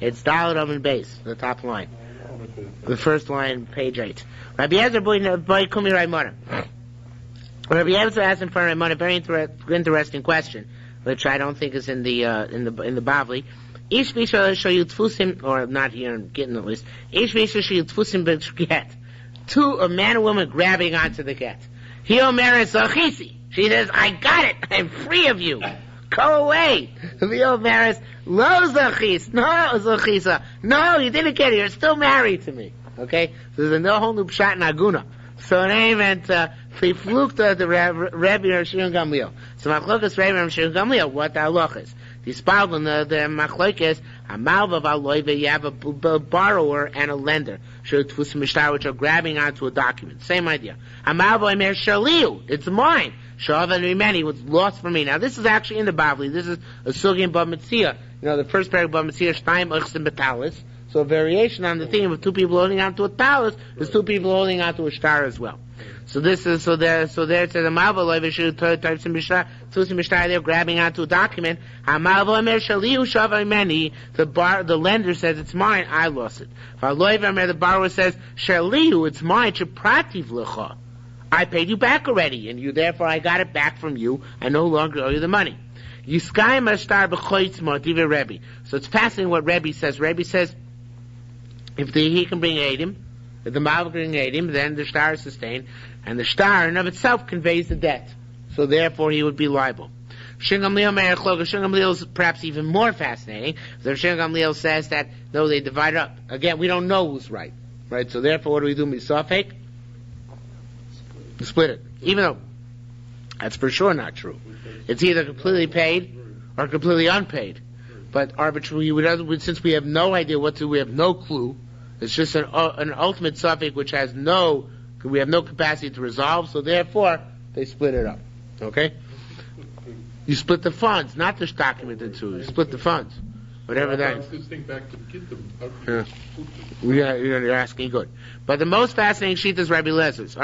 It's Dalet Amud Beis, the top line. The first line, page 8. Rabbi Yezer boy Kumi Raimona. Rabbi Yezer asked him for Raimona, very interesting question, which I don't think is in the Bavli. Ish Bisha show you tfusim, or not here in Gittin at least. Ish Bisha show you tfusim b'get. A man and woman grabbing onto the get. He omeres achisi. She says, I got it. I'm free of you. Go away. The omeres lo zachis. No zachisa. No, you didn't get it. You're still married to me. Okay? So there's no whole new pshat in Aguna. So it ain't meant flukta the Rebbe or Shiur Gamliel. So machlokas Rebbe or Shiur Gamliel, what the halach is. The spalgon, the machlok is a malva v'aloive. You have a borrower and a lender, which are grabbing onto a document. Same idea. A malva emer shaliu. It's mine. Shavan rimeni was lost for me. Now this is actually in the Bavli. This is a sugi in Bava Metzia. The first paragraph of Bava Metzia, shtayim uchsim betalis. So a variation on the theme of two people holding onto a talis is two people holding onto a star as well. So this is there it says a malva loive types in mishtar they're grabbing onto a document. A malva emer shaliu shavan rimeni. The lender says it's mine. I lost it. The borrower says shaliu, it's mine. Sheprativ lecha. I paid you back already, and therefore I got it back from you. I no longer owe you the money. So it's fascinating what Rebbe says. Rebbe says, if he can bring Eidim, if the Malva can bring Eidim, then the shtar is sustained, and the shtar in of itself conveys the debt. So therefore he would be liable. Shiur Gamliel is perhaps even more fascinating. Shiur Gamliel says that, no, they divide up. Again, we don't know who's right. Right? So therefore what do we do? Misafek? Split it. Even though that's for sure not true. It's either completely paid or completely unpaid. But arbitrarily, since we have no idea we have no clue, it's just an ultimate suffix which we have no capacity to resolve, so therefore they split it up. Okay? You split the funds, not this document in two. You split the funds. Whatever that is. This thing back to the Gittin. You're asking good. But the most fascinating sheet is Rabbi Lezer's.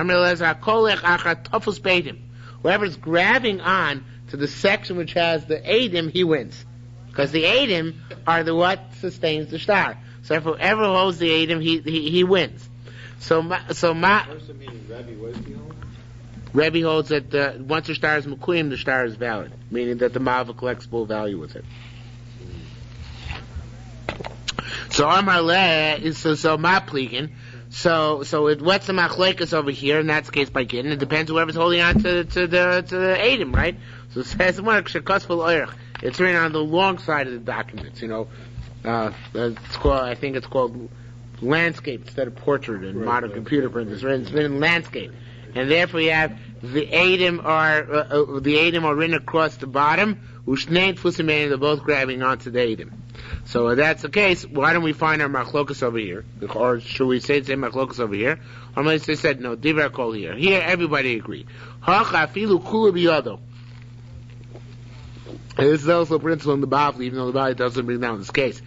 Whoever's grabbing on to the section which has the Eidim, he wins. Because the Eidim are the what sustains the shtar. So if whoever holds the Eidim, he wins. Rabbi, what does he hold? Rabbi holds that once the shtar is mekuyim, the shtar is valid. Meaning that the malva collects full value with it. So Amar Leh is so maplikin. So what's the machlekes over here? In that case, by Gittin, it depends whoever's holding on to the Eidim, right? So it says it's written on the long side of the documents. It's called, I think it's called landscape instead of portrait in modern computer printers. It's written landscape, and therefore you have the Eidim are written across the bottom. They're both grabbing onto the Eidim. So if that's the case, why don't we find our machlokas over here? Or should we say the same machlokas over here? Or maybe they said, no, divrei kol here. Here, everybody agreed. Hacha afilu kula biyado. This is also a principle in the Bavli, even though the Bavli doesn't bring down this case.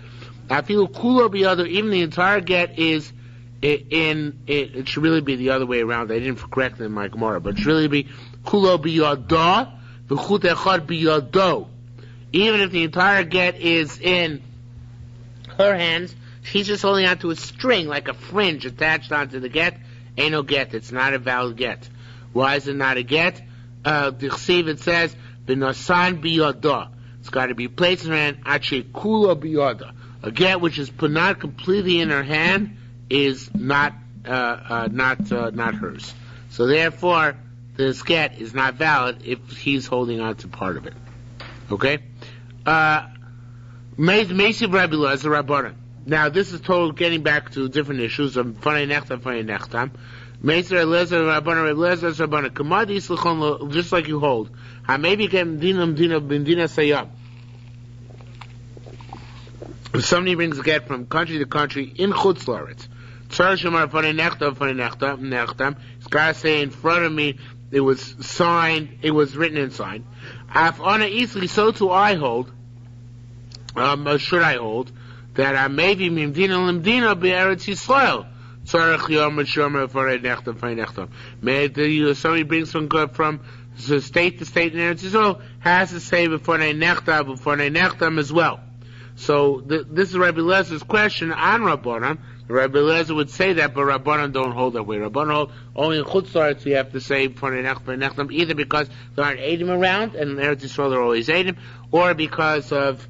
Afilu kula biyado, even the entire get is it should really be the other way around. I didn't correct it in my Gemara, but it should really be kula biyada, v'chut echad biyado. Even if the entire get is in her hands, she's just holding onto a string, like a fringe attached onto the get. Ain't no get. It's not a valid get. Why is it not a get? The chsiv, it says, b'nasan biyada. It's got to be placed in her hand, ache kula biyada. A get which is put not completely in her hand is not hers. So therefore, this get is not valid if he's holding on to part of it. Okay? Meisiv Rabbi Lezer Rabbanan. Now, this is total getting back to different issues of Fanei Nechtam. Meisiv Lezer Rabbanan, Rabbi Lezer Rabbanan. Kamadi Yislachon, just like you hold. Maybe Kem Dinam Bindina Sayab. If somebody brings a get from country to country in Chutz La'aretz, Tzar Shemar Fanei Nechtam, it's got to say in front of me, it was signed, it was written and signed. Af Ana Isli, so too I hold, should I hold, that maybe Mimdina Limdina Be'eretz Yisrael. Tzarech Yom Shomer Fanei Nechtam. Maybe somebody brings from state to state in Eretz Yisrael, has to say before Nechtam as well. So this is Rabbi Lezer's question on Rabbanan. Rabbi Lezer would say that, but Rabbanan don't hold that way. Rabbanan hold only in Chutz La'aretz you have to say Fanei Nechtam, either because there aren't Eidim around, and in Eretz Yisrael there are always Eidim, or because of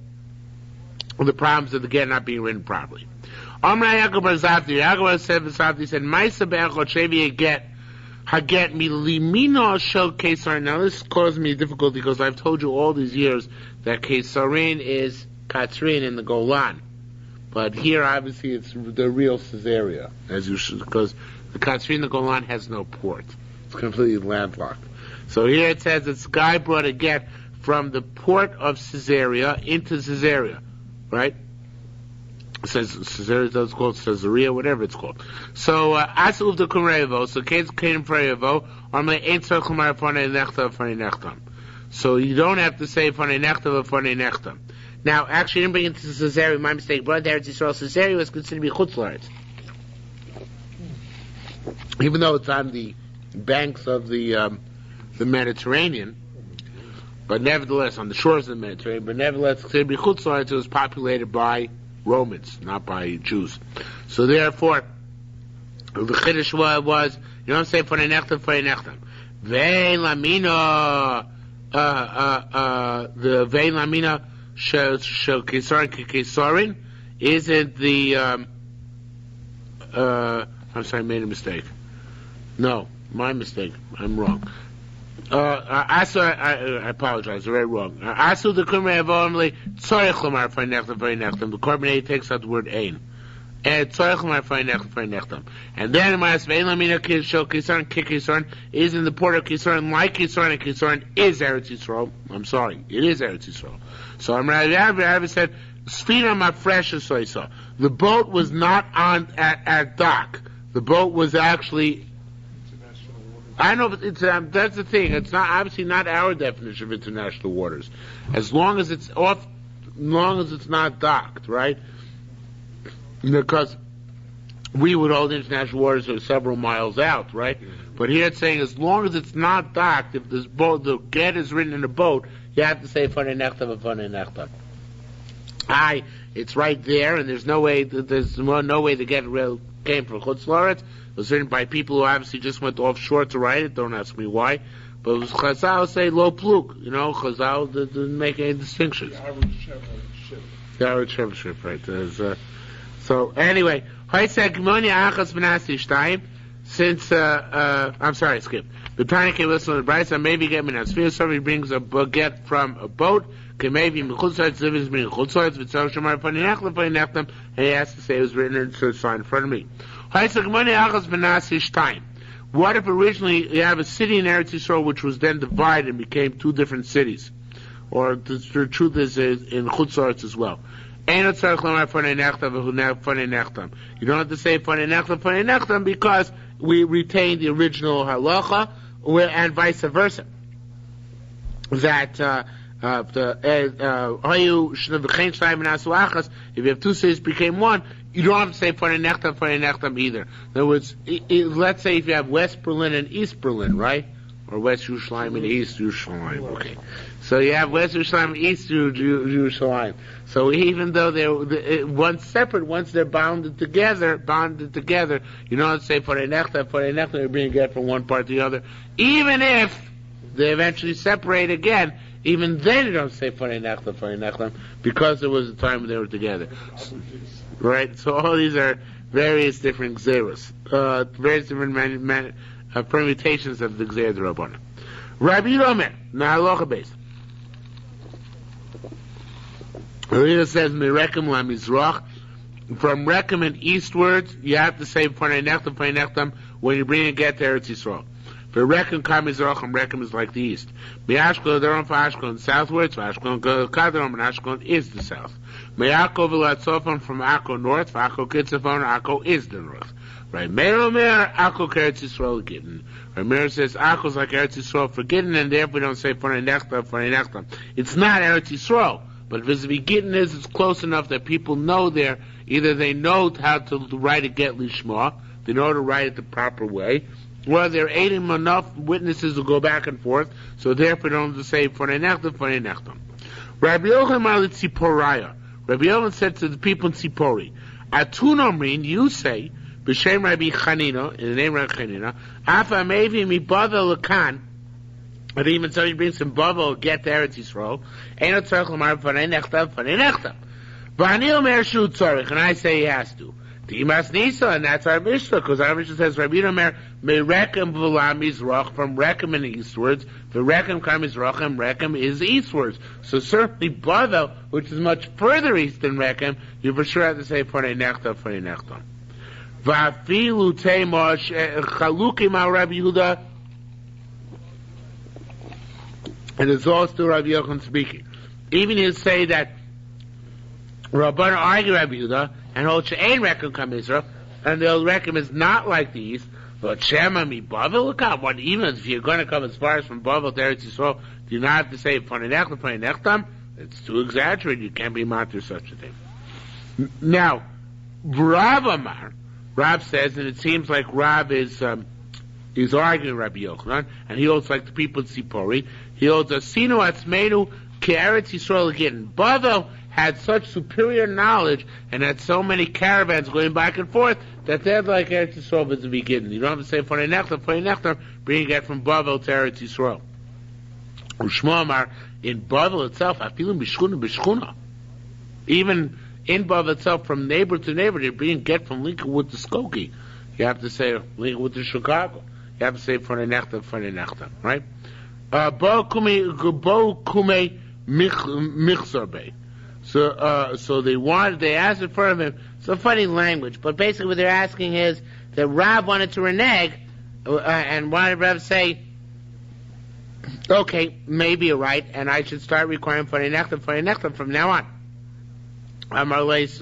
the problems of the get not being written properly. Amra Yaakov bar Zavdi, Yaakov said, Maisa be'echot shevi get haget milimino shel Kesar. Now this caused me difficulty because I've told you all these years that Kesarin is Katrin in the Golan. But here, obviously, it's the real Caesarea, as you should, because the Katrin, the Golan, has no port. It's completely landlocked. So here it says this guy brought a get from the port of Caesarea into Caesarea, right? It says Caesarea, it's called Caesarea, whatever it's called. So, Asu the Kurevo, so Kates came from Revo, or may ain't Fanei Nechtam. So you don't have to say Fanei Nechtam or Fanei Nechtam. Now, actually, I didn't bring it to Caesarea. My mistake. Brought there to Israel. Caesarea was considered to be Chutz La'aretz, even though it's on the banks of the Mediterranean. But nevertheless, on the shores of the Mediterranean. But nevertheless, considered to be Chutz La'aretz. It was populated by Romans, not by Jews. So therefore, the Chiddush was you don't say Fanei Nechtam, Fanei Nechtam. Vein Lamina, the Vein Lamina. Shel Kesarin isn't the I'm sorry, I made a mistake. No, my mistake. I'm wrong. I apologize. Very wrong. Asu the Kumrei Avomli Tzorech Lomar Fanei Nechtam. The Korban takes out the word Ein. And Tzorech Lomar Fanei Nechtam. And then Mas Vein Lamina Shel Kesarin Kesarin is in the port of Kesarin, like Kesarin, and Kesarin is Eretz Yisrael. I'm sorry, it is Eretz Yisrael. So Rabbi said, Sfina Mafresha Soisa. The boat was not on at dock. The boat was actually. I know, but it's that's the thing. It's not obviously not our definition of international waters. As long as it's off, as long as it's not docked, right? Because we would hold international waters are several miles out, right? But here it's saying as long as it's not docked, if this boat, the get is written in the boat, you have to say Fanei Nechtam and Fanei Nechtam. It's right there, and there's no way. There's no way the get came from Chutz La'aretz. It was written by people who obviously just went offshore to write it. Don't ask me why. But it was Chazal say lo pluk. You know, Chazal didn't make any distinctions. The average ship. The average ship, right? So anyway, since I'm sorry, skip. The Tanya came listen to the Brisa, maybe get me now. If somebody brings a get from a boat, can maybe Mechutz living bring Chutzarts, Vitzal Shemar Fanei Nechtam, and he has to say it was written in a sign in front of me. What if originally you have a city in Eretz Yisrael which was then divided and became two different cities? Or the truth is in Chutzarts as well. You don't have to say Fanei Nechtam because we retain the original halacha, and vice versa. That if you have two cities became one, you don't have to say Fanei Nechtam either. In other words, let's say if you have West Berlin and East Berlin, right? Or West Yerushalmi and East Yerushalmi. Okay. So you have West Yerushalmi and East Yerushalmi. So even though they're once they're bounded together, you don't have to say Fanei Nechtam, you bring a get from one part to the other. Even if they eventually separate again, even then you don't say Fanei Nechtam, because there was a time when they were together. Right? So all these are various different gzeros, various different permutations of the Gzeir D'Rabbanan. Rabbi Yomer, now halacha base. It says Merekem la Mizrach. From Rekem and eastwards, you have to say Fanei Nechtam when you bring a get to Eretz Yisrael. For Rekem Kam Mizrach, and Rekem is like the east. Me'ashkelon Daron for Ashkelon southwards, for Ashkelon Kadron, and Ashkelon is the south. Me'akov Elatzofon from Akko north, for Akko Kitzafon, Akko is the north. Right? Meir Omer, Akko Eretz Yisrael Gittin. Meir says Akko is like Eretz Yisrael for Gittin, and therefore we don't say Fanei Nechtam. It's not Eretz Yisrael, but vis-a-vis Gittin it's close enough that people know there. Either they know how to write a get lishma, they know how to write it the proper way, or they're aiding enough witnesses to go back and forth, so therefore they don't have to say Fanei Nechtam. Rabbi Yochanan Tziporiah. Rabbi Yochanan said to the people in Tzipori, Atun Omrin, you say, B'Shem Rabbi Chanina, in the name of Rabbi Chanina, Afa Mevi Mi Bavel Lakan, and even somebody brings some Bavel, get to Eretz Yisrael, Eino Tzarech L'mar V'nei Nechtav, V'nei Nechtav. V'ani Omer Shu Tzarech, and I say he has to. Dimas Nisa, and that's our Mishnah, because our Mishnah says, Rabbi Omer, Me Rekem V'lam Mizrach, from Rekem and eastwards, the Rekem Kam Mizrach, and Rekem is eastwards. So certainly Bavel, which is much further east than Rekem, you for sure have to say V'nei Nechtav, V'nei Nechtav. V'afilu Teimosh, Chalukim al Rabbi Yehuda, and it's also Rabbi Yochanan speaking. Even he'll say that Rabbanan argue Rabbi Yehuda and hold she'ein rekem kam Israel, and the old rekem is not like these. But Shema mi Bavel l'kam. What even if you're going to come as far as from Bavel to Eretz Yisrael, do you not have to say Panei Nechtam? It's too exaggerated. You can't be matir such a thing. Now, Rav Amar, Rav says, and it seems like Rav is arguing Rabbi Yochanan, and he holds like the people in Tzipori. He holds Asinu Atzmeinu Ke'eretz Yisrael Gittin. Bavel had such superior knowledge and had so many caravans going back and forth that they're like Eretz Yisrael vis-a-vis Gittin. You don't have to say Panei Nechtam, bringing it from Bavel to Eretz Yisrael. Ushma Amar, in Bavel itself, Afilim B'Shchuna. Even in Bavel itself, from neighbor to neighbor, they're bringing get from Lincolnwood to Skokie. You have to say Lincolnwood to Chicago. You have to say Panei Nechtam, right? Bo Kume Michzarbe. So they asked in front of him. It's a funny language, but basically what they're asking is that Rav wanted to renege, and wanted Rav to say, okay, maybe you're right, and I should start requiring Panei Nechtam from now on. Amarleis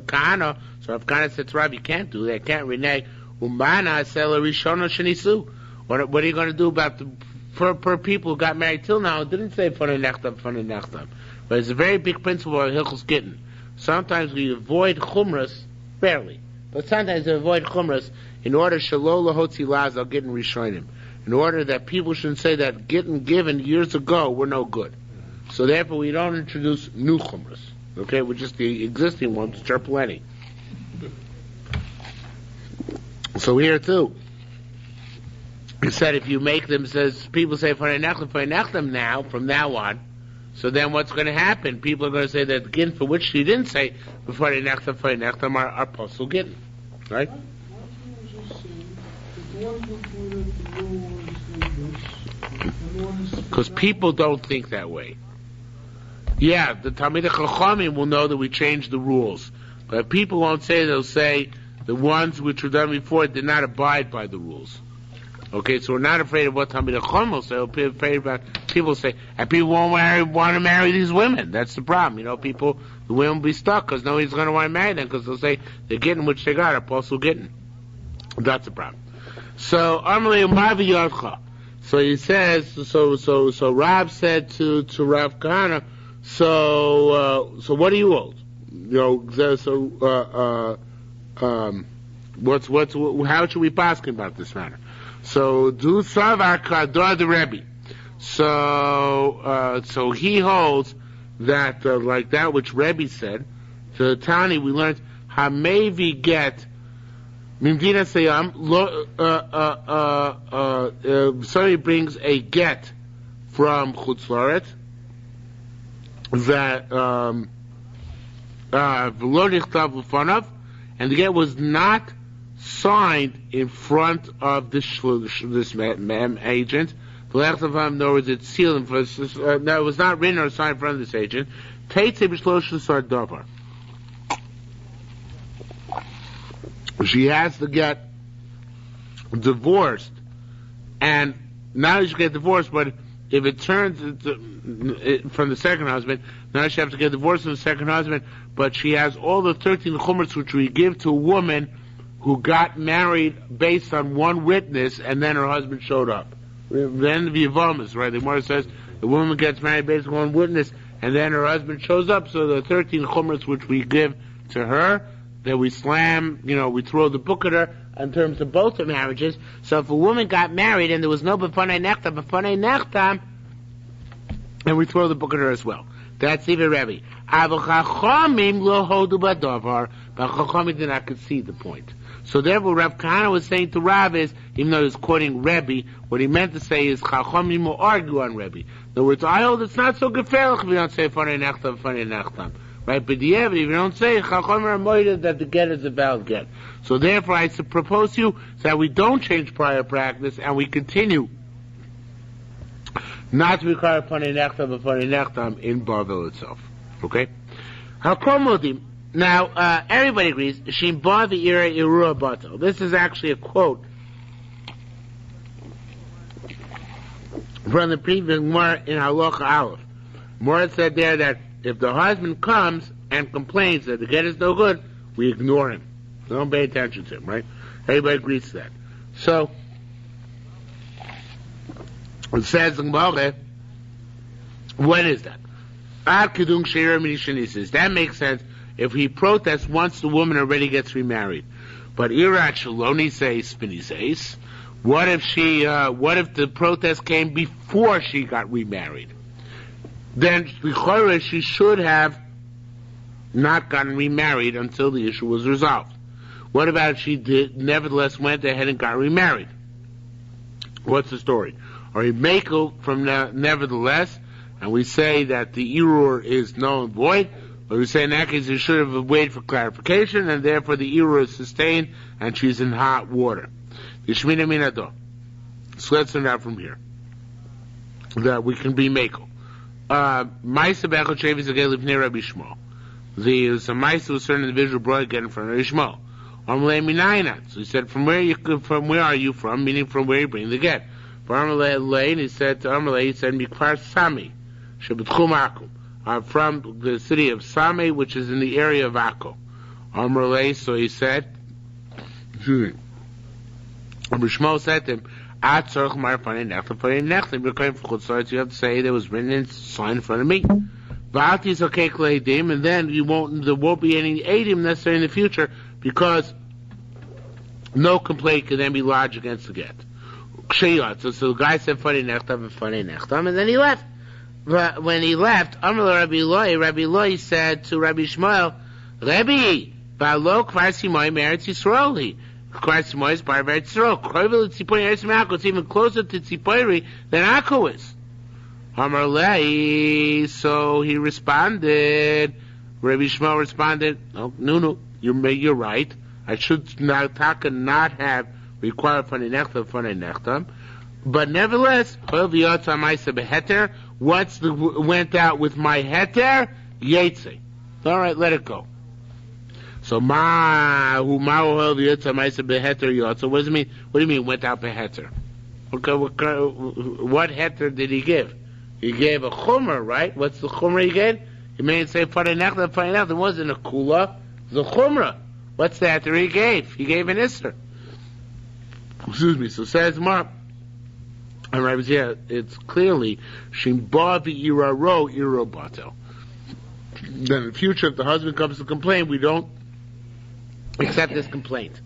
Kahana, so if Kahana said to Rav, you can't do that, can't renege. Umana Sela Rishono Shenisu. What are you going to do about the per people who got married till now? It didn't say Panei Nechtam. But it's a very big principle of Hilchos Gittin. Sometimes we avoid chumras, barely, but sometimes we avoid chumras in order shelo lahotzi lazal Gittin rishonim, in order that people shouldn't say that Gittin given years ago were no good. So therefore we don't introduce new chumras. Okay, with just the existing ones, which are plenty. So here too, it said if you make them, says people say Panei Nechtam now, from now on. So then what's going to happen? People are going to say that Gittin for which he didn't say before Panei Nechtam are Posel Gittin. Right? Because people don't think that way. Yeah, the Talmidei Chachamim will know that we changed the rules. But people won't say, they'll say the ones which were done before did not abide by the rules. Okay, so we're not afraid of what Talmidei Chachamim will say. We're afraid about people say, and people won't want to marry these women. That's the problem. You know, the women will be stuck because nobody's going to want to marry them because they'll say they're getting which they got, Apostle Gittin. That's the problem. So, Amalei Umavi Yadcha. So he says, so Rav said to Rav Kahana, so what do you hold? You know, how should we ask about this matter? So do Savar Kador the Rebbe. So he holds that like that which Rebbe said. To Tani we learned Hamevi get Mimdina Sayam. Somebody brings a get from Chutz La'aretz that V'lo Nichtav L'fanav, and the get was not signed in front of this agent. In other words, it's sealed. No, it was not written or signed in front of this agent. She has to get divorced, and not only she get divorced, but if it turns from the second husband, now she has to get divorced from the second husband. But she has all the 13 chumras which we give to a woman who got married based on one witness, and then her husband showed up. Then the Yavamas, right? The Gemara says the woman gets married based on one witness, and then her husband shows up. So the 13 chumras which we give to her, that we slam, we throw the book at her in terms of both her marriages. So if a woman got married and there was no B'fanei Nechtam, and we throw the book at her as well. That's even Rebbe. But Chachamim lo hodu badavar. But Chachamim did not concede the point. So therefore, Rav Kahana was saying to Rav is, even though he was quoting Rebbe, what he meant to say is Chachamim will argue on Rebbe. In other words, I hold it's not so gefährlich if we don't say Fanei Nechtam. Right? But the if you don't say Chachamim are moided that the get is a valid get. So therefore, I propose to you that we don't change prior practice and we continue not to require Fanei Nechtam in Bavel itself. Okay? Hakomodim. Now, everybody agrees, Shim Ba V'ira Irua Bato. This is actually a quote from the previous Gemara in Halacha Aleph. Mora said there that if the husband comes and complains that the get is no good, we ignore him. Don't pay attention to him, right? Everybody agrees to that. So, it says in Gemara, what is that? Ad Kedung Sheira Minishanisis. That makes sense if he protests once the woman already gets remarried. But Irat Shaloni says, Spini says, what if the protest came before she got remarried? Then she should have not gotten remarried until the issue was resolved. What about if she nevertheless went ahead and got remarried? What's the story? Or he make from nevertheless, and we say that the Irur is null and void, but we say in that case you should have waited for clarification, and therefore the Irur is sustained, and she's in hot water. Yishmina minado. So let's learn out from here that we can be Mako. Maisa bechot shevis agel lifnei Rabbi Shmuel. There's a Maisa with a certain individual brought again in front of Rabbi Shmuel. Amalei minayna. So he said, from where are you from? Meaning from where you bring the get. For Amalei, and he said to Amalei, he said, Mikvar Sami, shebetchum Akum. From the city of Sami, which is in the area of Akko. Amalei, so he said, Rabbi Shmuel said to him, you have to say there was written in sign in front of me. And then there won't be any edim necessary in the future because no complaint can then be lodged against the get. So the guy said Fanei Nechtam, and then he left. But when he left, Rabbi Loi said to Rabbi Shmuel, Rabbi, Balo Kvar Simoy Meretz Yisraeli. It's even closer to Tzipori than Akko is. So he responded. Rabbi Shmuel responded, no, you're right. I should not have required Fanei Nechtam. But nevertheless, once went out with my heter, Yetze. All right, let it go. So what does it mean? What do you mean went out beheter? Okay, what heter did he give? He gave a chumrah, right? What's the chumrah he gave? He may say Fanei Nechtam. It wasn't a kula. It was a chumrah. What's the heter he gave? He gave an isser. Excuse me. So says Mark. And Rabbi Zia, it's clearly Shimba v'ira ro iro batel. Then in the future, if the husband comes to complain, we don't accept this complaint.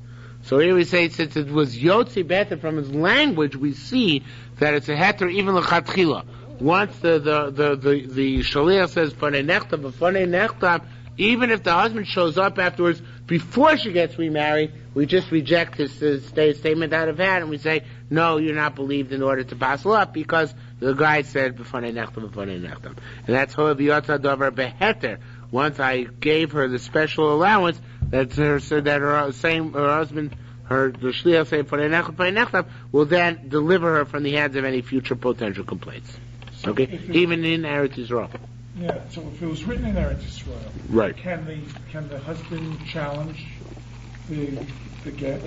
So here we say, since it was Yotzi better from his language, we see that it's a heter even l'chatchila. Once the shaliach says Fanei Nechtam, even if the husband shows up afterwards before she gets remarried, we just reject his statement out of hand and we say, no, you're not believed in order to passel up because the guy said Fanei Nechtam. And that's Ho'av Yotza Dover Beheter. Once I gave her the special allowance that her husband, the shliach saying Fanei Nechtam, will then deliver her from the hands of any future potential complaints. Okay, even in Eretz Yisrael. Yeah. So if it was written in Eretz Yisrael, right? Can the husband challenge the get?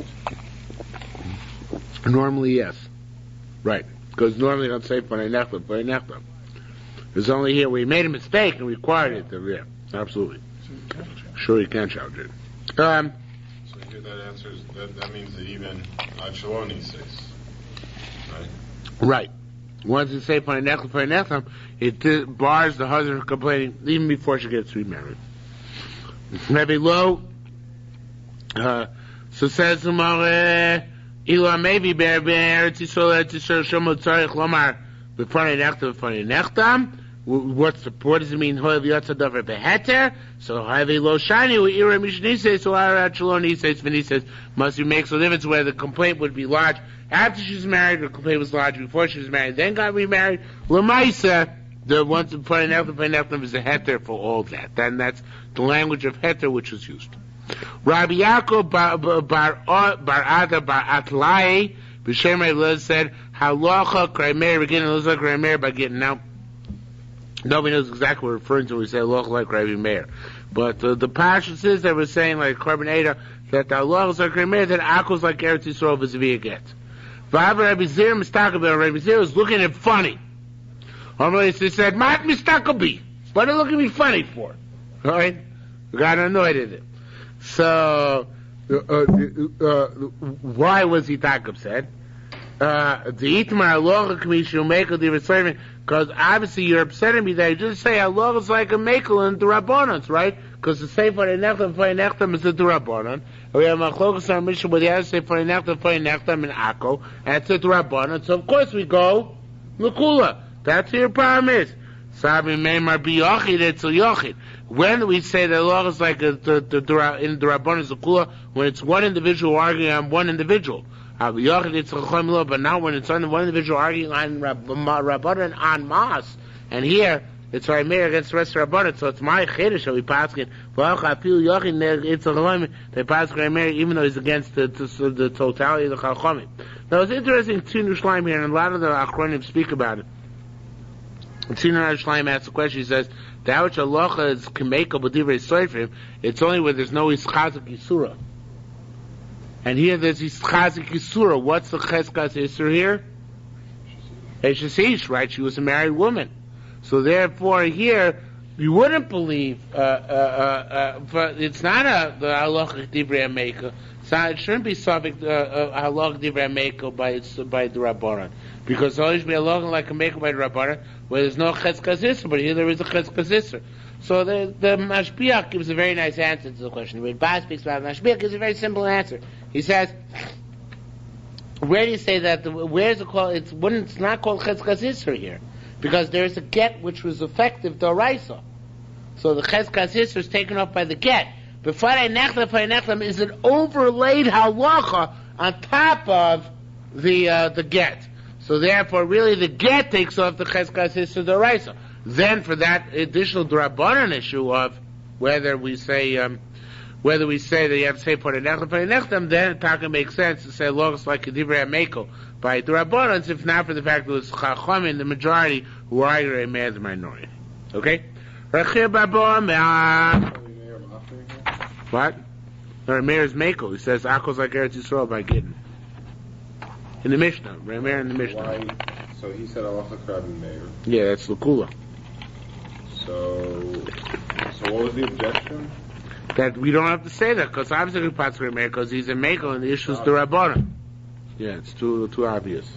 Normally, yes. Right. Because normally don't say Fanei Nechtam. It's only here we made a mistake and required it. Yeah, absolutely. Sure, you can challenge it. So here that answers that means that even Shaloni says, right? Right. Once you say Fanei Nechtam, it bars the husband from complaining even before she gets remarried. Maybe low. So says Ila maybe Eretz Yisrael Shomot Tzarich Lomar Fanei Nechtam. what does it mean? Hoyev yotza davar beheter. So havi lo shani u'ira mishnises u'ara chalon nises v'nises must be makes a difference where the complaint would be large after she was married, or the complaint was large before she was married, then got remarried. Lamaisa, the ones in Paranechtam is a heter for all that. Then that's the language of heter which is used. Rabbi Yaakov bar Ada bar Atlai b'Shem Rabbi said halacha kramer beginning looks like kramer by getting now. Nobody knows exactly what we're referring to when we say halacha like Rabbi Meir, but the Pasha says that we're saying like Korban Eda that the halacha is like kramer, that Akos like Eretz Yisrael vis-a-vis get. Rabbi Zir Mistakabi, Rabbi Zir was looking at funny. Normally he said, "Mat Mistakabi, what are you looking at me funny for?" All right, got annoyed at it. So, why was he так upset? Because obviously you're upsetting me that you just say Allah is like a mekel in the Rabbanans, right? Because the say for the nechtam is the Rabbanan. We have machlokas on mission where the other say for the nechtam in Akko, and it's the Rabbanan. So of course we go Lakula. That's what your problem is. Sabi meimar biyochid etzel yochid. When we say that Allah is like in the Rabbanan Zakula, when it's one individual arguing on one individual. But now when it's on one individual arguing on Rabbanan on Mas, and here it's Rameir against the rest of Rabbanan, so it's my chiddush that we pass it. They pass Rameir even though he's against the totality of the Chachamim. Now it's interesting, Tzinu Shleim here, and a lot of the Achronim speak about it. Tzinu Shleim asks the question, he says, that which Allah is Kameka B'divrei Soifim, it's only where there's no Ischazik Yisura. And here there's Ischazik Yisura. What's the Cheskas Yisur here? Eshesish, right? She was a married woman. So therefore here, you wouldn't believe, but it's not the halachic divrei hameikel. It shouldn't be subject halachic divrei hameikel by the Rabbanan, because it always be halachic like a meikel by the Rabbanan, where there's no cheskas isser, but here there is a cheskas isser. So the Mashbiach gives a very nice answer to the question. When Baz speaks about Mashbiach, gives a very simple answer. He says, where do you say that? Where is it called? It's not called cheskas isser here, because there is a get which was effective d'oraisa. So the cheskas isser is taken off by the get. But Farei Nechlam is an overlaid halacha on top of the get. So therefore, really, the get takes off the cheskas isser d'oraisa. Then for that additional drabanan issue of whether we say that you have to say Farei Nechlam, then it can make sense to say logos like a divrei hameikel by drabanans, if not for the fact that it was chachamim, the majority, who are a man the minority. Okay. What? Rameir is Mekel. He says Akos like Eretz Yisrael by Gittin. In the Mishnah. Rameir in the Mishnah. Why? So he said Allah Rabbi Meir. Yeah, that's Lakula. So what was the objection? That we don't have to say that, because obviously we pass Rameir, because he's a Mekel and the issue is the Rabbanan. Yeah, it's too obvious.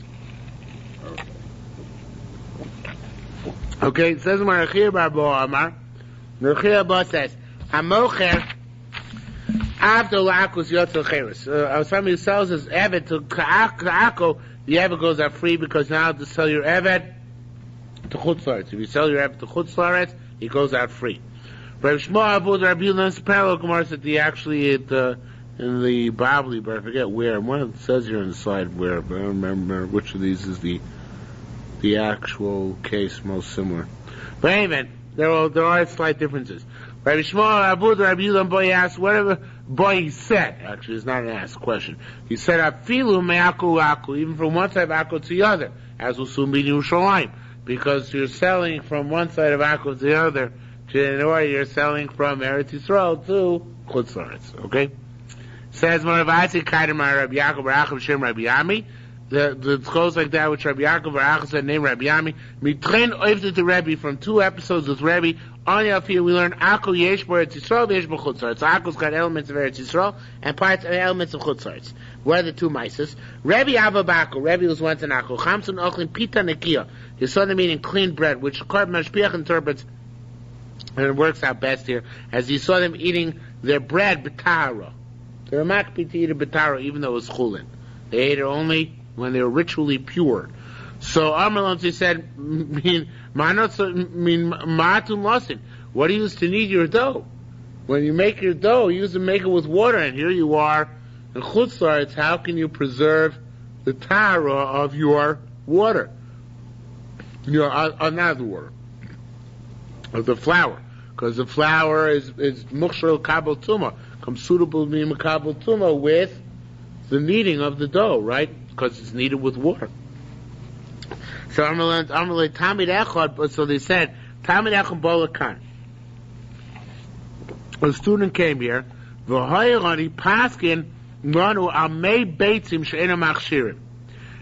Okay, it says Marachir Barbo Amar. Marachir Barbo says, Hamocher Avdol Akos Yotzel Cheres. Somebody who sells his Evet to Ka'ako, the Evet goes out free, because now to sell your Evet to Chutzlaretz. If you sell your Evet to Chutzlaretz, it goes out free. Rabbi Shmuel Abud Rabbi Yulan's parallel Gemara said in the Babli, but I forget where. One of it says here on the slide where, but I don't remember which of these is the actual case most similar. But anyway, there are slight differences. Rabbi Shmuel Abud Rabbi Yulan boy asked whatever boy said. Actually, it's not an asked question. He said Afilu me'aku aku, even from one side of Akko to the other, as will soon be in Yerushalayim, because you're selling from one side of Akko to the other. In order, you're selling from Eretz Yisrael to Chutz La'aretz. Okay. Says Moravasi Kaidamar Rabbi Yaakov Barachim Shem Rabbi Yami. The goes like that which Rabbi Yaakov Barachim said named Rabbi Yami. Mitren oived to Rabbi from 2 episodes with Rabbi. On the here we learn Akko Yesh Bo Eretz Yisrael Yesh Bo Chutz La'aretz. Akko's got elements of Eretz Yisrael and parts of elements of Chutz La'aretz. What are the 2 mices? Rabbi Abba Bako. Rabbi was once an Akko. Chamsun Ochlin Pita Nekia. His son meaning clean bread, which Korban Mashpiach interprets. And it works out best here, as he saw them eating their bread b'tara. They were makpi to eat a b'tara, even though it was chulin. They ate it only when they were ritually pure. So Amalon said, What do you use to knead your dough? When you make your dough, you used to make it with water, and here you are in Chutz La'aretz. How can you preserve the tara of your water? Not the water, of the flour, because the flour is mukshal kabel tuma, comes suitable to be kabel tuma with the kneading of the dough, right? Because it's kneaded with water. So Tamid Echad. So they said Tamid Echad Bolakan. A student came here. V'hoyrani paskin ranu amei beitzim she'ena machshirim.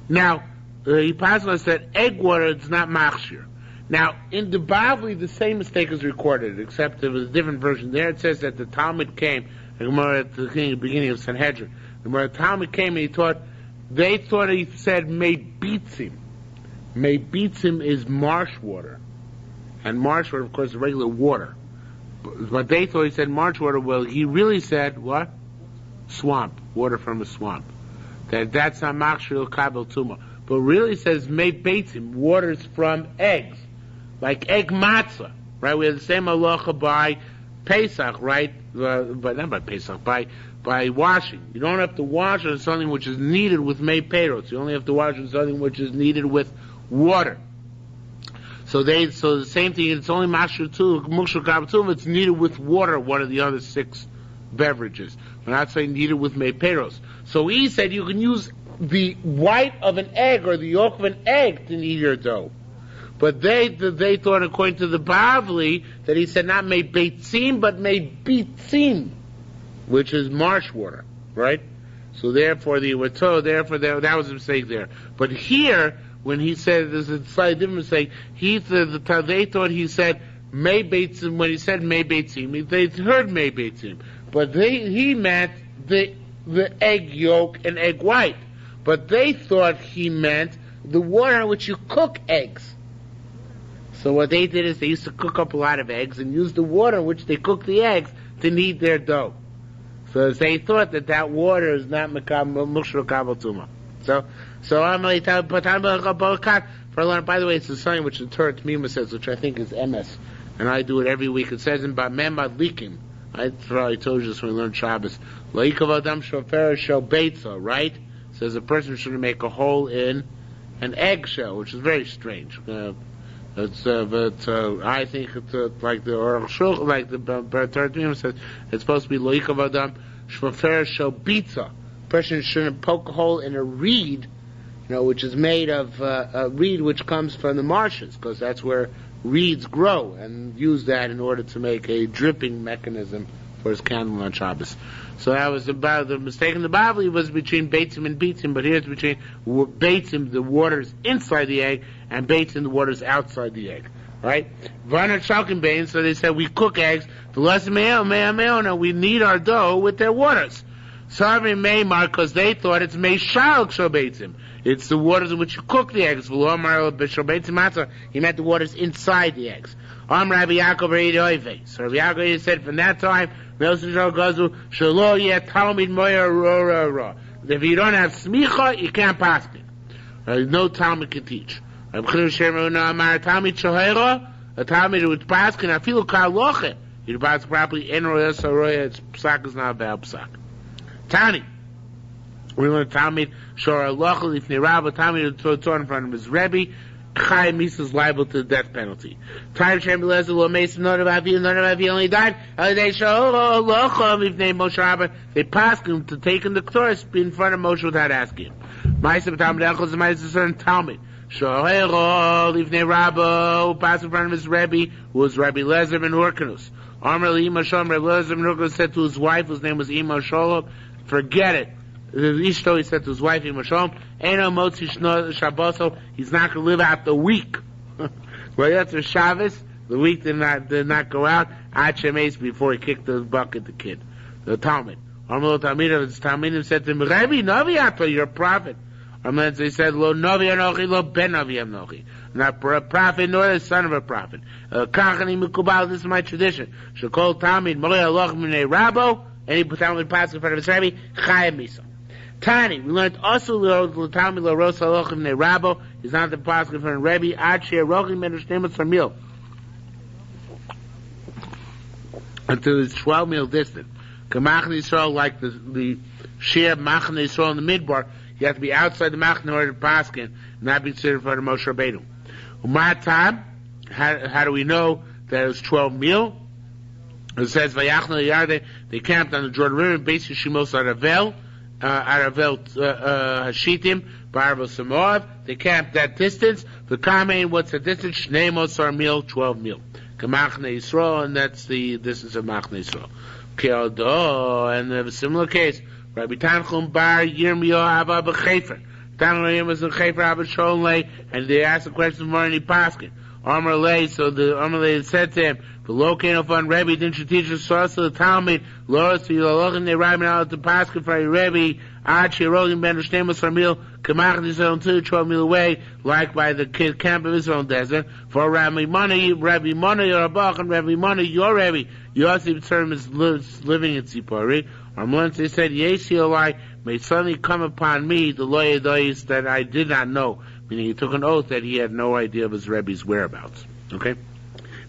Now he paskin said egg water is not machshir. Now in the Bavli the same mistake is recorded, except there was a different version. There it says that the Talmud came. At the beginning of Sanhedrin, the Talmud came and they thought he said may beitzim. May beitzim is marsh water, and marsh water, of course, is regular water. But they thought he said marsh water. Well, he really said what? Swamp, water from a swamp. That's not machshir kabel tuma. But really says may beitzim, waters from eggs, like egg matzah, right? We have the same halacha by Pesach, right? But not by Pesach, by washing. You don't have to wash on something which is kneaded with mei peiros. You only have to wash on something which is kneaded with water. So the same thing. It's only mashur too, mukshal kabel. It's kneaded with water. One of the other 6 beverages. We're not saying kneaded with mei peiros. So he said you can use the white of an egg or the yolk of an egg to knead your dough. But they thought, according to the Bavli, that he said not may beitzim, but may beitzim, which is marsh water, right? So therefore, that was a mistake there. But here, when he said, there's a slightly different mistake. They thought he said may beitzim. When he said may beitzim, they heard may beitzim, but he meant the egg yolk and egg white. But they thought he meant the water in which you cook eggs. So what they did is they used to cook up a lot of eggs and use the water in which they cook the eggs to knead their dough. So they thought that water is not mukshal kabel tuma. So by the way, it's a sign which the Torah T'mima says, which I think is MS, and I do it every week. It says in Bamem Adlikim. I probably told you this when we learned Shabbos. La'ikav adam shofer shel beitza, right? It says a person shouldn't make a hole in an eggshell, which is very strange. I think it's like the like the Torah says, it's supposed to be loikav adam shvafer shel bitza. Person shouldn't poke a hole in a reed, which is made of a reed which comes from the marshes, because that's where reeds grow, and use that in order to make a dripping mechanism for his candle on Shabbos. So that was about the mistake in the Bible. It was between beitzim and beitzim, but here it's between beitzim, the waters inside the egg, and beitzim, the waters outside the egg. Right? Varna chalkin bein. So they said we cook eggs. The less meo. We knead our dough with their waters. Sarvim meimar, because they thought it's meishal beitzim. It's the waters in which you cook the eggs. He meant the waters inside the eggs. Rabbi Yaakov So Rabbi Yaakov said from that time, if you don't have smicha, you can't pass me. No Talmud can teach. A Talmud would pass can feel kaloche. You pass properly. It's psak is not bad psak. Tani. We learn Talmud shor alocha if nerab Talmud to turn in front of his Rebbe. Chai Misa is liable to the death penalty. Time Shem Belezer Lo Mason none of Avi only died. They show Locham if they Moshe Rabba. They passed him to take in the Torah in front of Moshe without asking him. Ma'aseh Talmud Echos Ma'aseh certain Talmud. Shohero if they Rabba who passed in front of his Rebbe, who was Rabbi Lezer ben Urkanus. Amar Ima Shalom Rabbi Lezer ben Urkanus said to his wife, whose name was Ima Shalom, forget it. Ishto, he said to his wife, Imashom, Eno Motzi Shabboso, he's not going to live out the week. Well, that's a Shabbos. The week did not go out. Achemes before he kicked the bucket, the kid. The Talmud. Amalo Talmidim said to him, Rabbi, Navi Ato, you're a prophet. And they said, Lo Navi Anochi, Lo Ben Navi Anochi. Not a prophet, nor the son of a prophet. Kachani Mikubal, this is my tradition. Shekol Talmud, Malay Allah Minei Rabo, and he put down the pass in front of his Rebbe, Chayim Misa. Tani, we learned also l'tami l'ros halachim ne rabo. He's not the pasuk for Rebbe. Ad she'er rochim menushtemus meal until it's 12 mil distant. Kamachne Yisrael, like the sheer Machne Yisrael in the midbar, you have to be outside the Machne in order to paskin, not be considered for the Moshe Rabbeinu. Umatab, how do we know that it was 12 mil? It says Vayachna Yarde, they camped on the Jordan River, basically Shimos Aravel Hashitim, Barba Samoav. They camped that distance. The Kamein, what's the distance? Shnei Mosar mil, 12 mil. Kamachne Yisrael, and that's the distance of Machne Yisrael. And a similar case, Rabbi Tanchum Bar Yirmiyah Abba B'Chefer. Tanchum was in Chefer Abba Sholei, and they asked the question of Marni Paskin. Amar Lei, so the Amar Lei said to him, the locator of Rebbe, didn't you teach us also the Talmud, Loras, you looking they write out to Paskin for Rebbe, Archie, Rolling Ben, Shtemos for Mil, Kamach Israel, 12 mil away, like by the camp of Israel desert, for Rabbi Money, your Abach, and Rabbi Money, your Rebbe, Yosef term is living in Tzipori. Once they said, Yesi Olai, may suddenly come upon me the loyadois that I did not know. Meaning he took an oath that he had no idea of his Rebbe's whereabouts. Okay?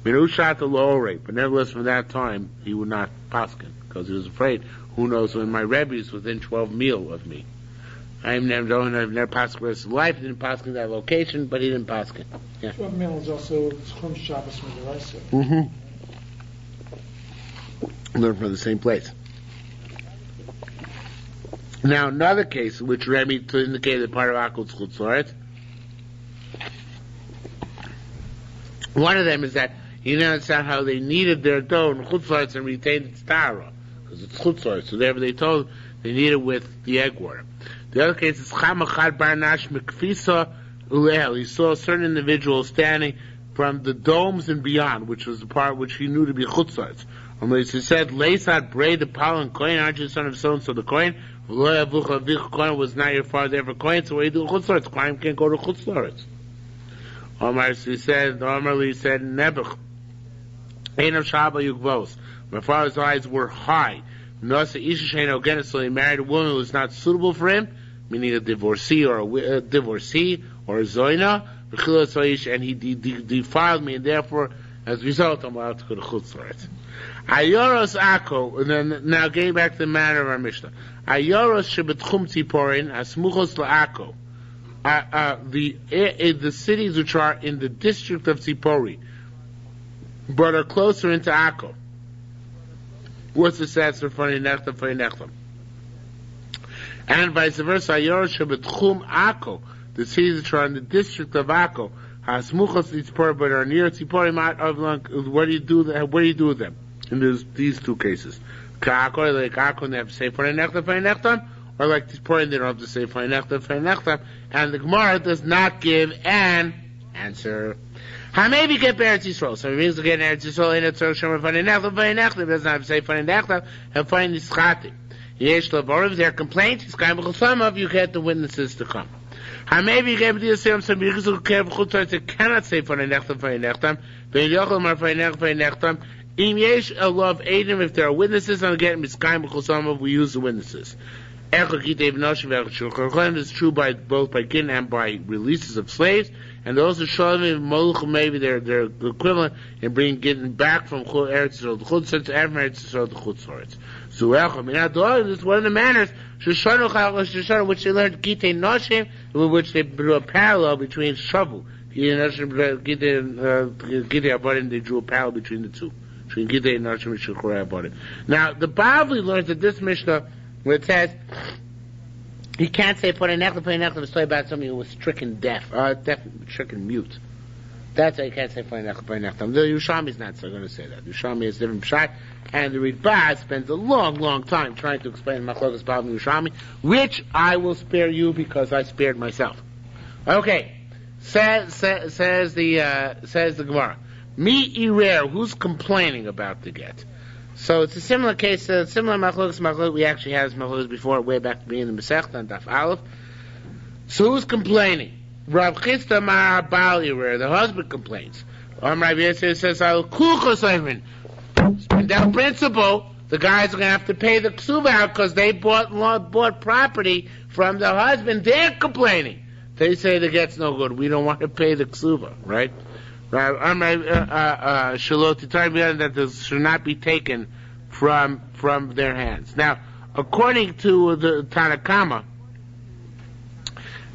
Mirushat the low rate, but nevertheless from that time he would not paskin, because he was afraid, who knows when my Rebbe is within 12 mil of me. I've never paskin for his life, he didn't paskin that location, but he didn't paskin. Yeah. 12 mil is also Chum Shabbos Midaraisa. Mm-hmm. Learn from the same place. Now, another case, which Rebbe to indicate that part of Akul's Chutzoret, one of them is that he didn't understand how they needed their dough in Chutzoret and retained its tara, because it's Chutzoret, so therefore they told they need it with the egg water. The other case is Chamachad Barnash Mekfisa Ulehel. He saw certain individuals standing from the domes and beyond, which was the part which he knew to be Chutzoret. He said, Leisat Bray the Palin coin, aren't you the son of so and so the coin? Coin was not your father ever coin, so what do you do Chutzoret? Coin can't go to Chutzoret. He said, Nebuch. Einav Shaba Yugvos. My father's eyes were high. Nasa Ishashain Ogenes, so he married a woman who was not suitable for him, meaning a divorcee or a zoina, and he defiled me, and therefore, as a result, I'm allowed to go to Chutzoret. Ayoros Ako, and then now getting back to the matter of our Mishnah. Ayoros Shebetchum Tziporin, Asmuchos LaAko. The cities which are in the district of Tzipori, but are closer into Akko. What's the sense for Nechtam? And vice versa, Ayoros Shebetchum Akko, the cities which are in the district of Akko, Asmuchos Tzipori, but are near Tzipori, what do you do with them? In these two cases. Ka'akko, like Akko, they have to say for Nechtam, or like Tzipori, they don't have to say for Nechtam, and the Gemara does not give an answer. How maybe get Eretz Yisrael? So it means to get Eretz Yisrael in a Tzor Shomer for Nechtam, it doesn't have to say for Nechtam, and for Nischati. Yesh Lavorim, their complaint, some of you get the witnesses to come. How maybe get the Yisrael, some because of Chutzot, cannot say for Nechtam, Ben Yochel Mar for Nechtam, Im Yesh a love Adam, if there are witnesses on getting Miskayim B'Chosamav, we use the witnesses. It's true by both by Gittin and by releases of slaves, and those who show maybe they're equivalent in bringing Gittin back from Eretz Yisrael to Chutzot to Eretz Yisrael to Chutzot. So this is one of the manners which they learned Gittin Noshim, in which they drew a parallel between Shavu. Gittin Abadim, they drew a parallel between the two. Now, the Bavli learns that this Mishnah, where it says, he can't say put a necklace, it's talking about somebody who was stricken deaf, stricken mute. That's why you can't say put a necklace. The Yerushalmi is not so going to say that. Yerushalmi is different pshat, and the Ritbaz spends a long time trying to explain Machlokas Bavli and Yerushalmi, which I will spare you because I spared myself. Okay, says the Gemara. Mi irer, who's complaining about the get? So it's a similar case, similar machlokes we actually had as machlokes before, way back to being in the Masechta and Daf Aleph. So who's complaining? Rav Chisda Mar Baal Irer, the husband complains. Rav Yosef says, "I'll kuchos ayvin." And that principle the guys are going to have to pay the ksuba out because they bought property from the husband. They're complaining. They say the get's no good. We don't want to pay the ksuba, right? Shalot that this should not be taken from their hands. Now, according to the Tanakama,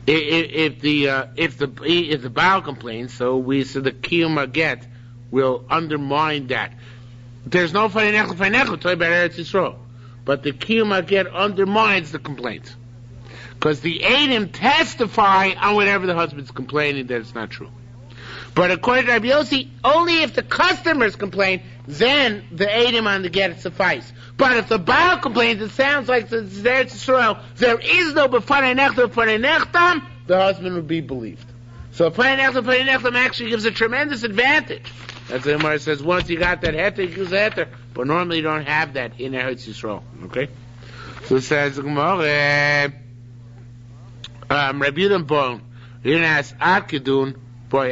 if the Baal complains, so the Kiyum get will undermine that. There's no Farinech talking about Eretz Yisrael, but the Kiyum get undermines the complaint because the Eidim testify on whatever the husband's complaining that it's not true. But according to Rabbi Yossi, only if the customers complain, then the Eidim on the get suffice. But if the Baal complains, it sounds like the Eretz Yisrael, there is no B'fanei Nechtam, the husband would be believed. So B'fanei Nechtam actually gives a tremendous advantage. As the Gemara says, once you got that heter, you use the heter. But normally you don't have that in Eretz Yisrael. Okay? So it says, the Gemara, Rabbi Yudan Bon, he asks, Arkidun, what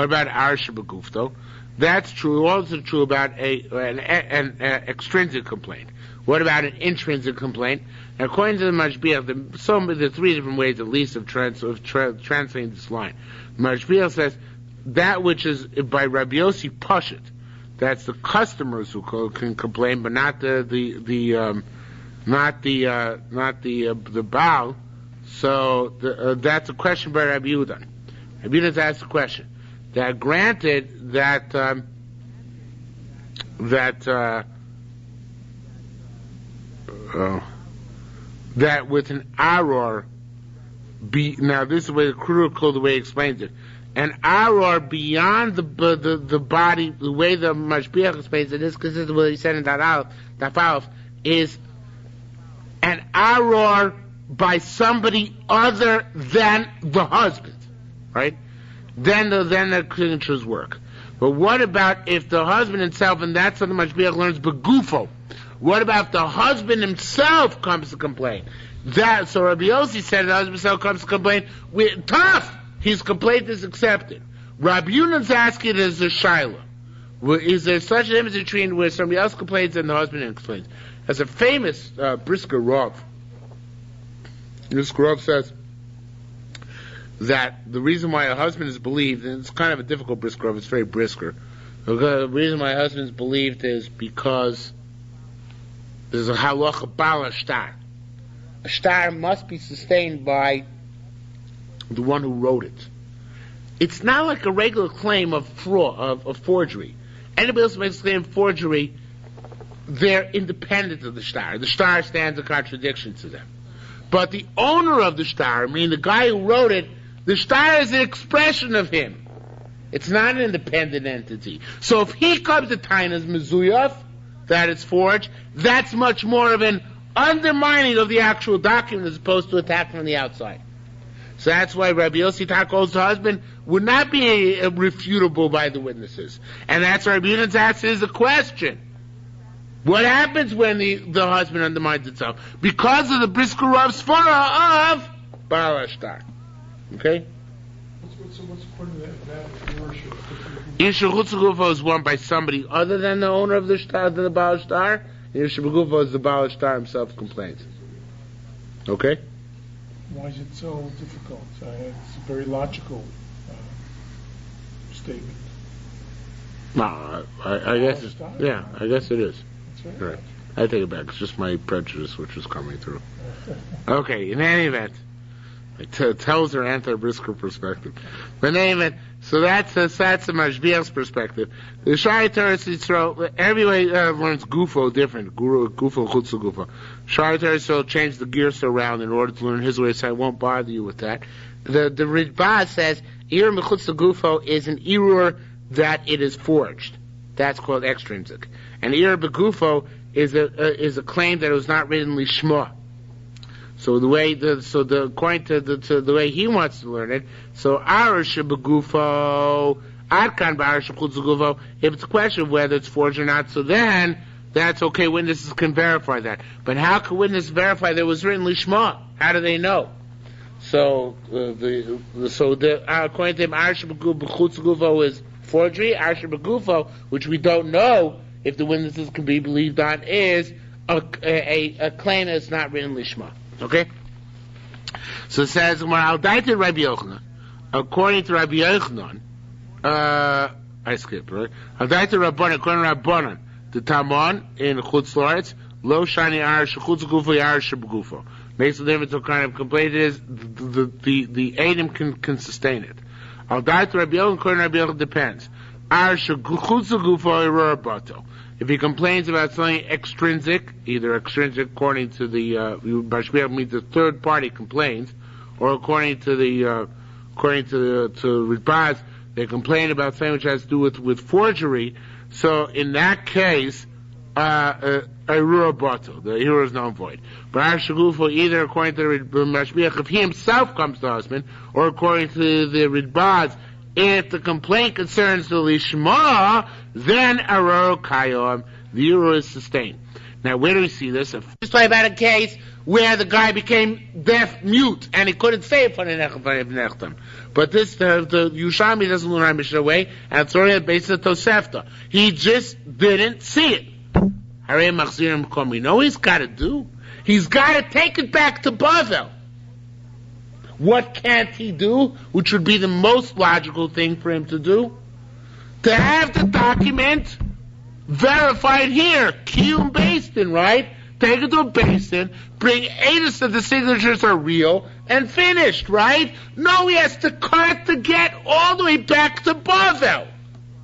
about Arish Begufto? That's true. Also true about an extrinsic complaint. What about an intrinsic complaint? Now, according to the Mashbiach, there are three different ways, at least, of translating this line. Mashbiach says that which is by Rabbi Yossi Pashit. That's the customers who can complain, but not the Baal. So that's a question by Rabbi Yudan. Rabbi Yudan's asked a question. That granted that with an aror, now this is the way the critical the way he explains it. An aror beyond the body, the way the Mashbiach explains it is consistent with what he said in Daf Aleph, is an aror by somebody other than the husband, right? Then the signatures work. But what about if the husband himself, and that's something Mashbiach learns, begufo? What about if the husband himself comes to complain? So Rabbi Yossi said the husband himself comes to complain. Tough! His complaint is accepted. Rabbi Yunan's asking is a shaila. Is there such an difference between where somebody else complains and the husband complains? As a famous Brisker Rav, this Rav says that the reason why a husband is believed, and it's kind of a difficult Brisker Rav, it's very brisker. The reason why a husband is believed is because there's a halacha bala shtar. A shtar must be sustained by the one who wrote it. It's not like a regular claim of fraud, of forgery. Anybody else makes a claim of forgery, they're independent of the shtar. The shtar stands in contradiction to them. But the owner of the shtar, meaning the guy who wrote it, the shtar is an expression of him. It's not an independent entity. So if he comes to Taina's Mezuyaf, that it's forged, that's much more of an undermining of the actual document as opposed to attack from the outside. So that's why Rabbi Yossi Takol's husband would not be refutable by the witnesses. And that's why Rabbi Yunan's asked is a question. What happens when the husband undermines itself? Because of the Brisker Rav's Svara of Baal Ashtar. Okay? What's according to that worship? Yishu Chutzugufo is worn by somebody other than the owner of the shtar, than the Baal Ashtar. Yishu Begufo is the Baal Ashtar himself complains. Okay? Why is it so difficult? It's a very logical statement. No, I guess it's, yeah, I guess it is. That's Right. I take it back. It's just my prejudice which is coming through. Okay, in any event, it tells her anti-Brisker perspective. But in any event, so that's a Mashbiach's perspective. The Shai Teres Yisrael, everybody learns Gufo different. Gufo, Chutzu Gufo. Shai Teres Yisrael changed the gears around in order to learn his way, so I won't bother you with that. The Ritbaz says, Irur Mechutzu Gufo is an Irur that it is forged. That's called extrinsic. And Irur Begufo is a claim that it was not written Lishma. So according to the way he wants to learn it, so Arish Begufo, Adkan Barish Begufo, if it's a question of whether it's forged or not, so then that's okay, witnesses can verify that. But how can witnesses verify that it was written Lishma? How do they know? So according to him, Arish Begufo is forgery. Arsha Begufo, which we don't know if the witnesses can be believed on, is a claim that's not written lishma. Okay? So it says, according to Rabbi Yochanan, I skipped, right? According to Rabbanan, the Tamon in Chutz La'aretz, Lo Shani Arash Chutz Gufo Yarash Begufo. Makes the difference what kind of complaint it is. The Adam can sustain it. Al Dait Rabbi Yochanan, according to Rabbi Yochanan, depends. Arash Chutz Gufo Yarash. If he complains about something extrinsic, either extrinsic according to the Bashbiach means the third party complains, or according to Ritbaz, they complain about something which has to do with forgery. So in that case, a ru'abato, the hero is non void. But Ashagufo, either according to the Mashbiach, if he himself comes to husband, or according to the Ritbaz, if the complaint concerns the lishma, then aror kayom, the hero is sustained. Now, where do we see this? Just talking about a case where the guy became deaf, mute, and he couldn't say it for the nechtam. But this, the Yerushalmi doesn't learn our Mishnah way, and it's already based on Tosefta. He just didn't see it. Harei machzirim kom. You know what he's got to do? He's got to take it back to Bavel. What can't he do? Which would be the most logical thing for him to do? To have the document verified here. Kiyum Basin, right? Take it to a basin, bring edus that the signatures are real, and finished, right? No, he has to cut the get all the way back to Bavel.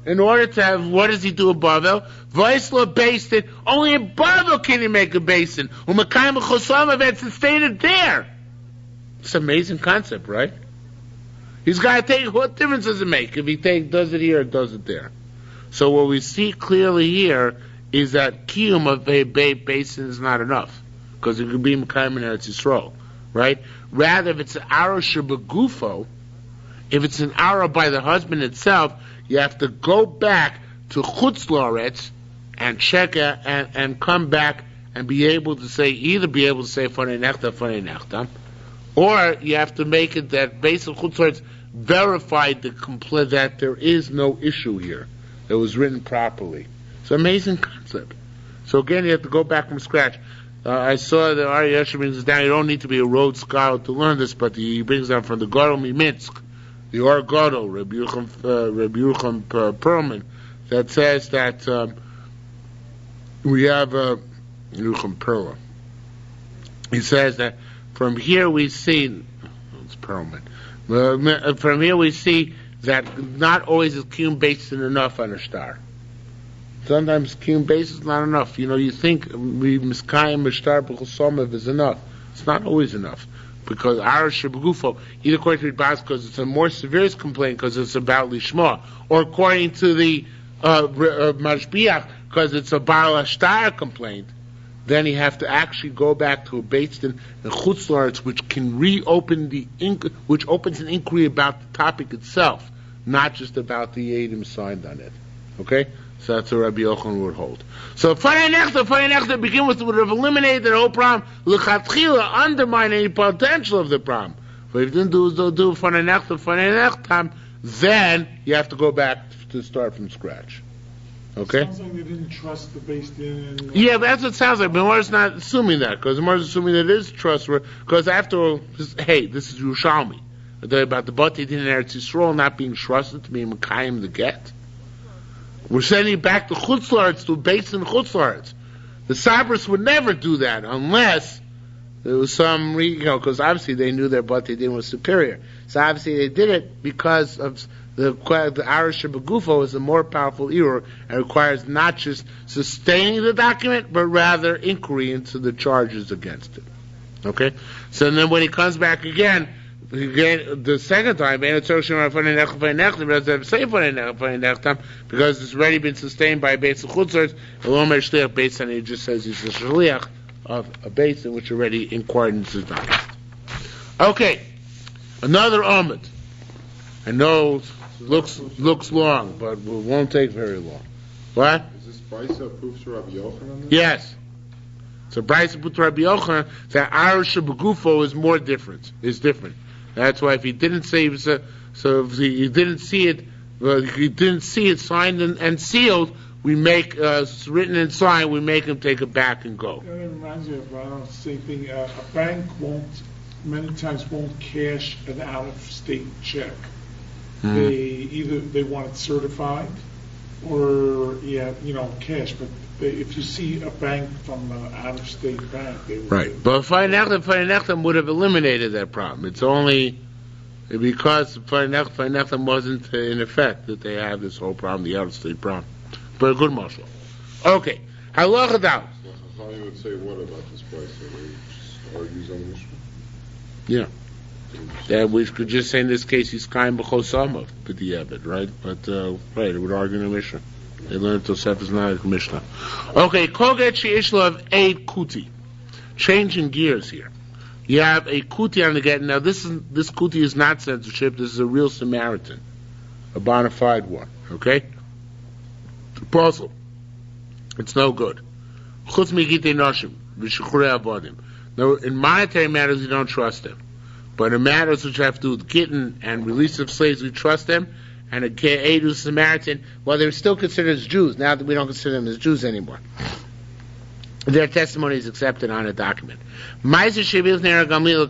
In order to have, what does he do in Bavel? Vaisla basin, only in Bavel can he make a basin. Umakayim Chosam and sustain it there. It's an amazing concept, right? He's got to take, what difference does it make if he does it here or does it there? So what we see clearly here is that kiyum of a basin is not enough, because it could be Mekayim in Eretz Yisrael, right? Rather, if it's an arah shebegufo, if it's an arah by the husband itself, you have to go back to Chutz La'aretz and check it and come back and be able to say Fanei Nechtam, or you have to make it that based on Chutz La'aretz verified that there is no issue here. It was written properly. It's an amazing concept. So again, you have to go back from scratch. I saw that Ari Yeshua brings this down. You don't need to be a Rhodes scholar to learn this, but he brings down from the Gadol Miminsk, the Or Gadol, Rabbi Yerucham Perlman, that says that we have Yerucham Perla. He says that from here we see, it's Perlman. From here we see that not always is kiyum basin enough on a star. Sometimes kiyum basin is not enough. You think we miskayim mishtar b'chosomev is enough. It's not always enough, because arash shebegufo, either according to Ritbaz, because it's a more severe complaint because it's about lishma, or according to the mashbiach, because it's a baal ashtar complaint. Then you have to actually go back to a Beit Din and Chutz La'aretz, which can reopen which opens an inquiry about the topic itself, not just about the Eidim signed on it. Okay? So that's what Rabbi Yochanan would hold. So Fanei Nechtam begin with would have eliminated the whole problem, l'chatchila, undermine any potential of the problem. But if you didn't do Fanei Nechtam, then you have to go back to start from scratch. Okay? Sounds like they didn't trust the Beis Din. Yeah, but that's what it sounds like. But Gemara's not assuming that, because Gemara's assuming that it is trustworthy. Because after all, hey, this is Yerushalmi. About the Bati Din in Eretz Yisrael not being trusted to be Mekayim the get. We're sending it back to Chutz La'aretz, to a base in Chutz La'aretz. The Sabras would never do that unless there was some, because obviously they knew their Bati Din was superior. So obviously they did it because of the Arash Begufo is a more powerful error and requires not just sustaining the document, but rather inquiry into the charges against it. Okay? So then when he comes back again, the second time, because it's already been sustained by a Beis Chutzers, based on it just says he's a shaliach of a base in which already inquired into the document. Okay, another Amud. I know looks long, but it won't take very long. What? Is this Brisa proofs for Rabbi Yochanan? Yes. So Brisa put Rabbi Yochanan that Arash Begufo is different. That's why if he didn't say so if he didn't see it But if you didn't see it signed and sealed, we make it's written and signed. We make him take it back and go. That reminds me of the same thing. A bank many times won't cash an out-of-state check. They want it certified, or cash. But if you see a bank from an out-of-state bank, they would. Right, but Feinechtem would have eliminated that problem. It's only because Feinechtem wasn't in effect that they have this whole problem, the out-of-state problem. But a good marshal. Okay, halacha down. So how you would say what about this place? Are they just argues on the Mishnah? Yeah. That we could just say in this case he's kaim b'chosama b'di'evit, right? But right, it would argue in the Mishnah. They learned Tosefes not a Mishnah. Okay, koget she'ishlo of a kuti. Changing gears here. You have a kuti on the get. Now this kuti is not censorship. This is a real Samaritan, a bona fide one. Okay. Puzzle. It's no good. Chutz migitei noshim v'shichrei avodim. Now, in monetary matters, you don't trust them. But in matters which have to do with Gittin and release of slaves, we trust them. And a Ke'edu Samaritan, well, they're still considered as Jews. Now that we don't consider them as Jews anymore. Their testimony is accepted on a document. Once they burn a Gamliel in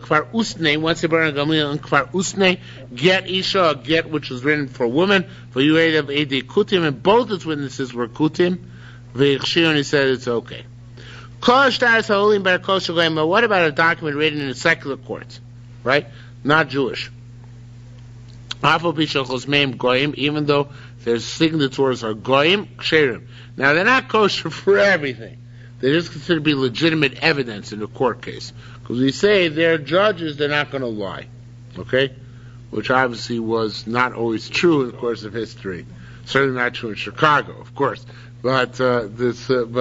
Kfar Usne, get Isha, a get which was written for a woman, for you of Edi Kutim, and both its witnesses were Kutim. And he said it's okay. What about a document written in a secular court? Right? Not Jewish. Even though their signatories are goyim, ksherim. Now they're not kosher for everything. They're just considered to be legitimate evidence in a court case. Because we say they're judges, they're not going to lie. Okay? Which obviously was not always true in the course of history. Certainly not true in Chicago, of course. But this from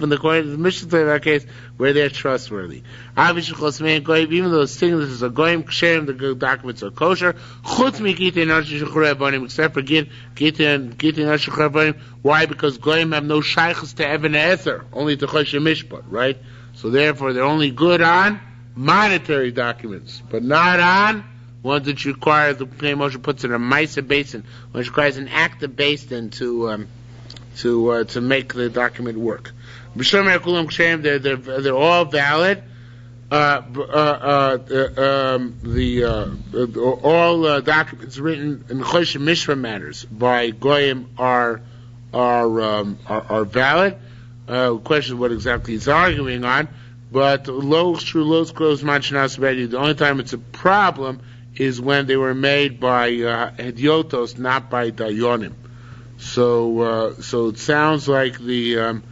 the court, the Mishnah in that case, where they're trustworthy. Obviously, even though the signatures are goyim, ksherim, the documents are kosher. Chutz mikitei nashim shechrei avodim, except for gittin nashim shechrei avodim. Why? Because goyim have no shaychus to Even Ether, only to choshen mishpat, right? So therefore, they're only good on monetary documents, but not on ones that require the Pnei Moshe puts in a Maisa basin, which requires an active basin to make the document work. They're all valid. All documents written in Choshen Mishra matters by Goyim are valid. The question is what exactly he's arguing on. But the only time it's a problem is when they were made by Hediotos, not by Dayonim. So it sounds like I'm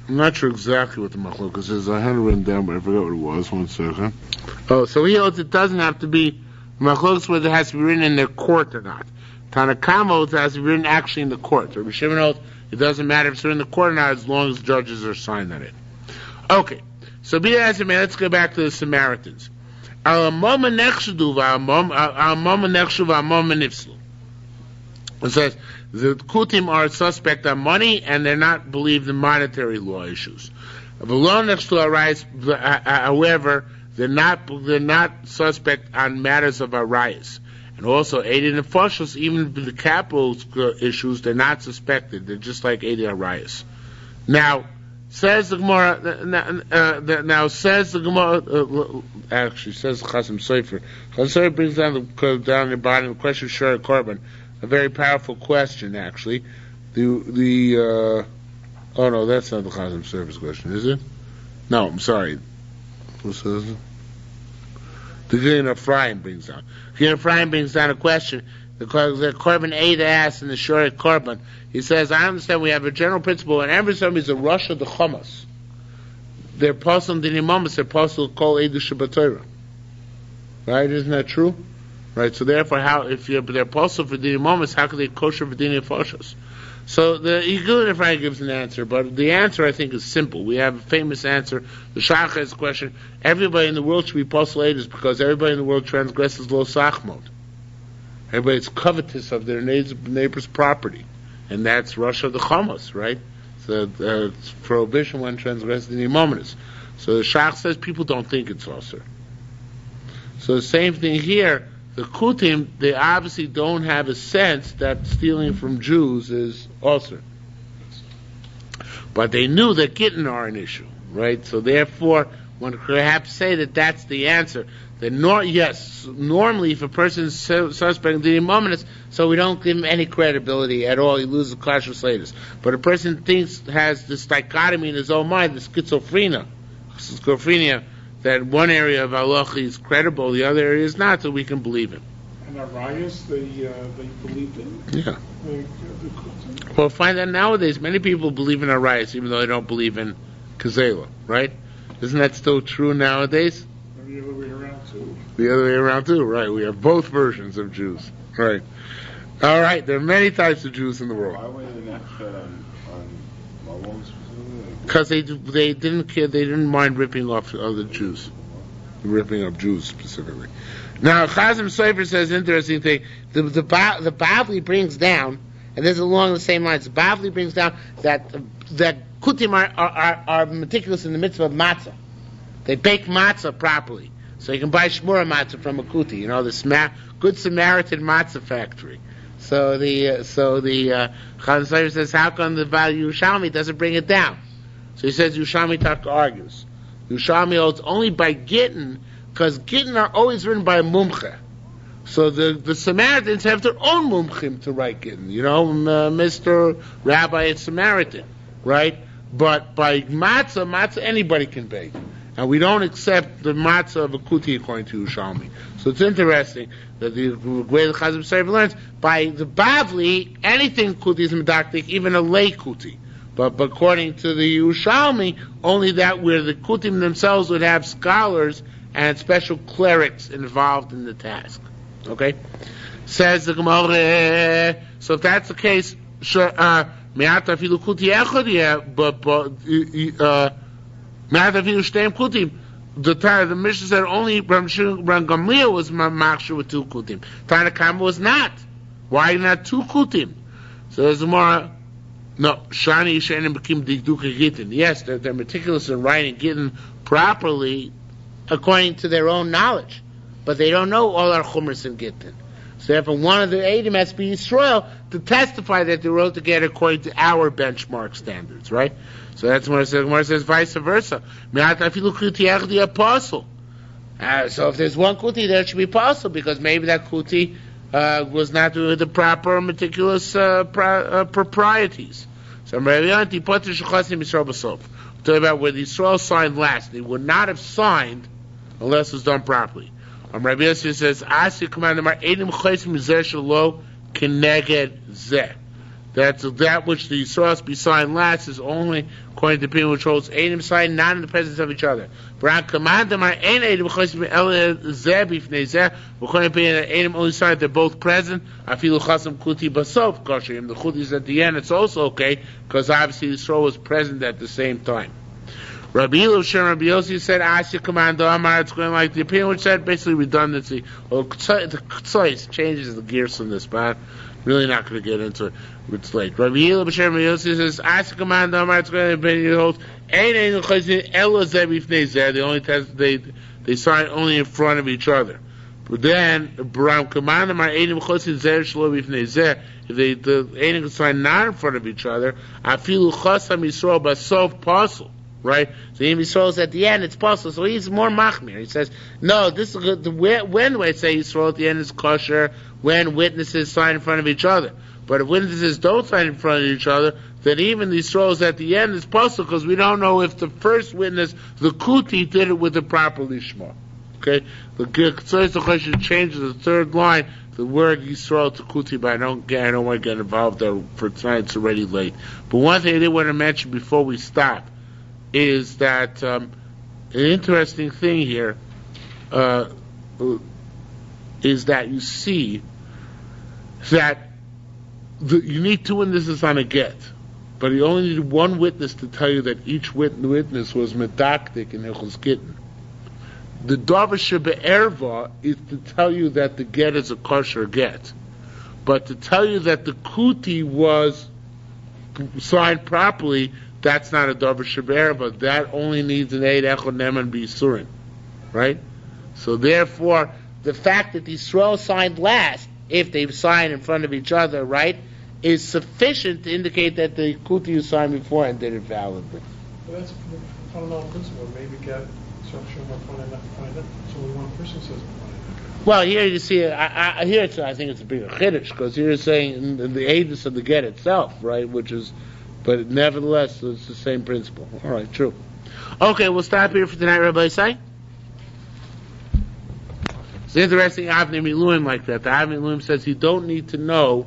not sure exactly what the machlokas is. I had it written down, but I forgot what it was. 1 second. Oh, so he holds it doesn't have to be machlokas whether it has to be written in their court or not. Tanakama holds it has to be written actually in the court. Rabbi Shimon holds it doesn't matter if it's written in the court or not as long as judges are signed on it. Okay, so be that as it may, let's go back to the Samaritans. It says the Kutim are suspect on money and they're not believed in monetary law issues. However, they're not suspect on matters of arayas. And also, Eidei Nefashos, even the capital issues, they're not suspected. They're just like Eidei Arayas. Now, says the Gemara, actually, says Chasim Sofer. Chasim Sofer brings down the bottom the question of shiur korban. A very powerful question, actually. Oh no, that's not the Chasim Sofer's question, is it? No, I'm sorry. Who says it? The Gittin Ephraim brings down. Gittin Ephraim brings down a question. The korban Eida asks in the shiur korban. He says, I understand we have a general principle, and every time he's a Rosh of the Chomas. They're posel dinimamas, they're posel kol Eidu Shabbatorah. Right? Isn't that true? Right, so therefore, if they're posel for dinimamas, how can they kosher for dini foshos? So the Gittin Ephraim gives an answer, but the answer I think is simple. We have a famous answer. The Shach has a question. Everybody in the world should be posel Eidus because everybody in the world transgresses lo sachmod. Everybody's covetous of their neighbor's property. And that's Rosh of the Chomos, right? So it's prohibition when transgressed in the Imaminus. So the Shach says people don't think it's also. So the same thing here. the Kutim, they obviously don't have a sense that stealing from Jews is also. But they knew that Gittin are an issue, right? So therefore, one could perhaps say that that's the answer. That normally if a person is suspect in the moment, so we don't give him any credibility at all, he loses kasher status. But a person has this dichotomy in his own mind, the schizophrenia, that one area of halacha is credible, the other area is not, so we can believe him. And Arias, they believed in? Yeah. The Kutim? Well, find that nowadays, many people believe in Arias, even though they don't believe in Kazela, right? Isn't that still true nowadays? The other way around, too. The other way around, too, right. We have both versions of Jews, right. All right, there are many types of Jews in the world. Why were they not fed on Malone specifically? Because they didn't care, they didn't mind ripping off other Jews. Ripping up Jews, specifically. Now, Chazim Sofer says an interesting thing. The Bavli brings down, and this is along the same lines, the Bavli brings down that Kutim are meticulous in the mitzvah of matzah. They bake matzah properly. So you can buy shmura matzah from a kuti, the Good Samaritan matzah factory. So the Chazim Sofer says, how come the Yerushalmi doesn't bring it down? So he says Yerushalmi Taka argues. Yerushalmi holds only by Gittin, because Gittin are always written by a mumche. So the Samaritans have their own mumchim to write Gittin. Mr. Rabbi is Samaritan, right? But by matzah anybody can bake. And we don't accept the matzah of a kuti according to Yerushalmi. So it's interesting that the way the Chazim Sofer learns, by the Bavli, anything kuti is medaktik, even a lay kuti. But according to the Yerushalmi, only that where the kutim themselves would have scholars and special clerics involved in the task. Okay? Says the Gemara, so if that's the case, me'ata afilu kuti echad, but me'ata afilu shteim kutim. The Mishnah said only Ram Gamliel was machshir with 2 kutim. Tana Kama was not. Why not 2 kutim? So there's a more. No, Shani Yishanim Bekim Digduka Gittin. Yes, they're meticulous in writing Gittin properly according to their own knowledge. But they don't know all our chumras in Gittin. So therefore one of the Eidim has to be Yisrael to testify that they wrote together according to our benchmark standards, right? So that's what it says. It says vice versa. The apostle. So if there's one kuti, there should be apostle, because maybe that kuti was not doing the proper meticulous proprieties. So I'm talking about where the Yisrael signed last. They would not have signed unless it was done properly. Rabbi Yossi says, "Asi command mar edim chaysim zeh shelo keneged zeh." That's that which the Yisrael be signed last is only according to people which holds edim signed not in the presence of each other. But command mar ein edim chaysim el zeh bifnei zeh. According to edim only signed they're both present. Afilu chasam kuti basof kosherim. The kuti is at the end. It's also okay because obviously the Yisrael was present at the same time. Rabbi Yossi said, Asya commando Amar, it's going like the opinion which said basically redundancy. Well, the Ktsois changes the gears from this, but I'm really not going to get into it. It's late. Rabbi Yossi says, Asya commando Amar, it's going like the opinion holds, they only test, they sign only in front of each other. But then, if the Eidim sign not in front of each other, Afilu Chasam Yisrael Basof Pasul. Right? So Yim Yisrael is at the end, it's possible. So he's more machmir. He says, no, this is good. When do I say Yisrael at the end is kosher? When witnesses sign in front of each other. But if witnesses don't sign in front of each other, then even the Yisrael is at the end is possible because we don't know if the first witness, the kuti, did it with the proper lishma. Okay? The question changes the third line, the word Yisrael to kuti, but I don't want to get involved there for tonight. It's already late. But one thing I did want to mention before we stop is that an interesting thing here is that you see that you need 2 witnesses on a get, but you only need 1 witness to tell you that each witness was medaktik in Hilchos Gittin. The davar shebe'erva is to tell you that the get is a kosher get, but to tell you that the kuti was signed properly, that's not a davar shebe'erva. That only needs an eid echad neman b'yisurin, right? So therefore, the fact that the Yisrael signed last, if they sign in front of each other, right, is sufficient to indicate that the Kuti who signed before and did it validly. Well, that's a fundamental principle. Maybe get so only one person says. Well, here you see, I think it's a bigger chiddush, because here you're saying in the aegis of the get itself, right, which is, but nevertheless, it's the same principle. All right, true. Okay, we'll stop here for tonight, Rabbi Isai. It's interesting, Avnei Miluim like that. The Avnei Miluim says you don't need to know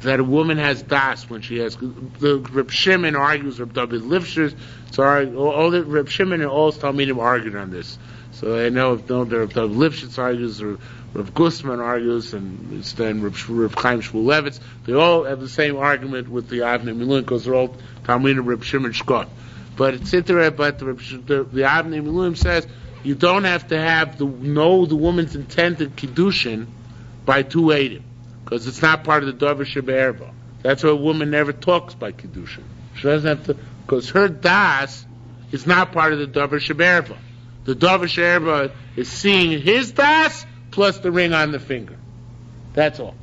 that a woman has das when she has. The Reb Shimon argues, Reb David Lifshers, so all the Reb Shimon and all Talmidim argued on this. So I know if Reb David Lifshitz argues, or Reb Gusman argues, and then Reb Chaim Shmulevitz, they all have the same argument with the Avnei Miluim, because they're all Talmidim Reb Shimon Shkot. But it's interesting, but the Avnei Miluim says you don't have to know the woman's intent in Kiddushin by 280, because it's not part of the Dover Shebe'erba. That's why a woman never talks by Kiddushin. She doesn't have to, because her das is not part of the Dover Shebe'erba. The Dover Shebe'erba is seeing his das plus the ring on the finger. That's all.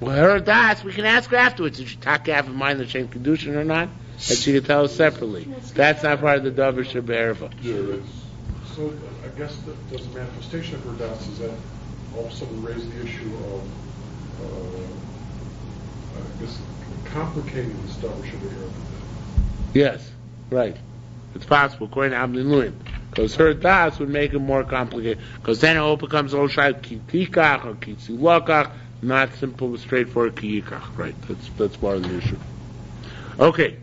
Well, her das, we can ask her afterwards. Did she have in mind the same Kiddushin or not? And she can tell us separately. That's not part of the Dover Shebe'erba. Yeah, so I guess the manifestation of her das is that all of a sudden raise the issue of, I guess, complicating the Dover Shebe'erba. Yes, right. It's possible, according to Avnei Miluim. Because her das would make it more complicated. Because then it all becomes all shayk kikach or kitzilakach, not simple, straightforward kikach. Right. That's part of the issue. Okay.